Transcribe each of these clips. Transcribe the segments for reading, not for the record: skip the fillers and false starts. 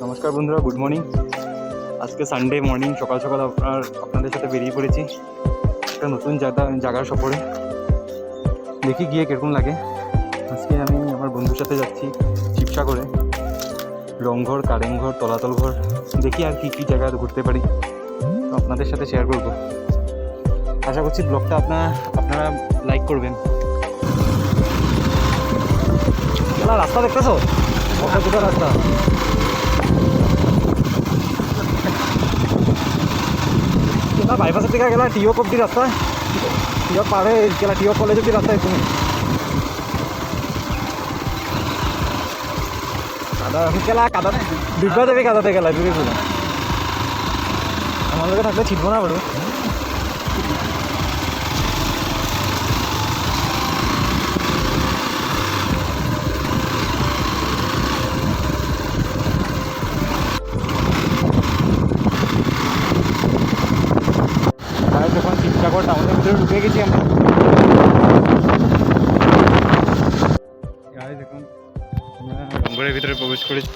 নমস্কার বন্ধুরা, good morning. আজকে সানডে মর্নিং সকাল সকাল আপনাদের সাথে বেরিয়ে পড়েছি একটা নতুন জায়গার সফরে। দেখি গিয়ে কীরকম লাগে। আজকে আমি আমার বন্ধুর সাথে যাচ্ছি শিবসাগরে, রংঘর, কারেংঘর, তলাতল ঘর, দেখি আর কি জায়গা ঘুরতে পারি, তো আপনাদের সাথে শেয়ার করব। আশা করছি ব্লগটা আপনারা লাইক করবেন। রাস্তা দেখতেছো? দুটো রাস্তা, বাইপাসের দিকে গেলা টিও অব্দি রাস্তা, টিও পারে গেলা টিও কলেজ অব্দি রাস্তা। তুমি কাদা গেলা, কাদা দুর্গা দেবী কাদাতে গেলা দূরে দূরে। আমার লোকে থাকলে ছিটবো না বলো। যখন শিবসাগর টাউনের ভিতরে ঢুকে গেছি আমরা, দেখুন আমরা রংঘরের ভিতরে প্রবেশ করেছি।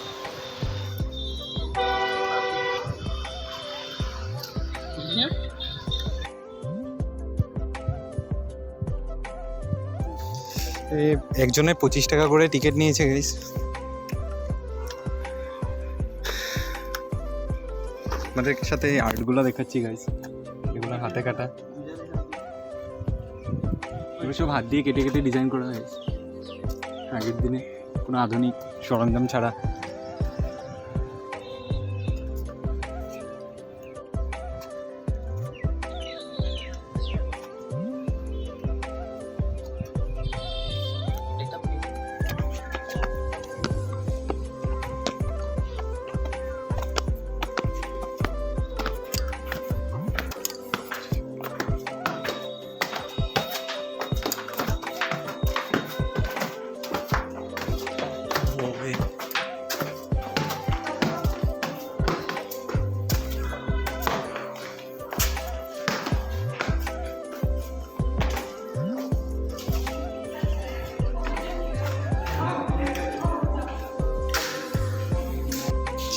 একজনে 25 টাকা করে টিকিট নিয়েছে গাইস। আমাদের সাথে আর্টগুলো দেখাচ্ছি গাইস, এগুলো হাতে কাটা, এগুলো সব হাত দিয়ে কেটে কেটে ডিজাইন করা হয়েছে আগের দিনে, কোনো আধুনিক সরঞ্জাম ছাড়া।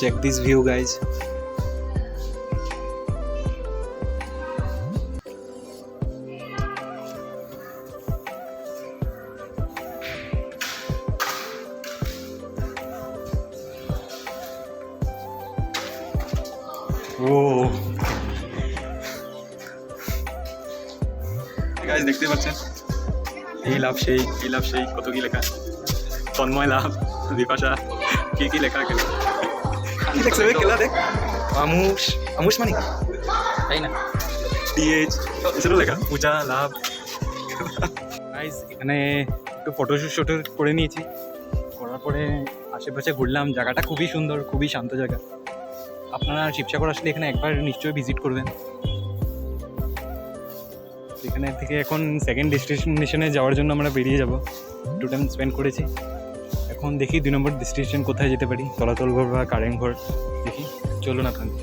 Check this view, guys. Oh. Guys, দেখতে পাচ্ছেন এই লাভ সেই, এই লাভ সেই, কত কি লেখা, তন্ময় লাভ, বিপাশা, কি লেখা গেল। আমুষ মানে তাই না, ডিএইচ এসবও লেখা, পূজা লাভ। গাইস এখানে একটু ফটোশুট করে নিয়েছি, করার পরে আশেপাশে ঘুরলাম। জায়গাটা খুবই সুন্দর, খুবই শান্ত জায়গা। আপনারা শিবসাগর আসলে এখানে একবার নিশ্চয়ই ভিজিট করবেন। এখানে থেকে এখন সেকেন্ড ডেস্টিনেশনে যাওয়ার জন্য আমরা বেরিয়ে যাব। একটু টাইম স্পেন্ড করেছি, এখন দেখি 2 নম্বর ডেস্টিনেশন কোথায় যেতে পারি, তলাতল ঘর বা কারেং ঘর। দেখি, চলুন আপনাদের।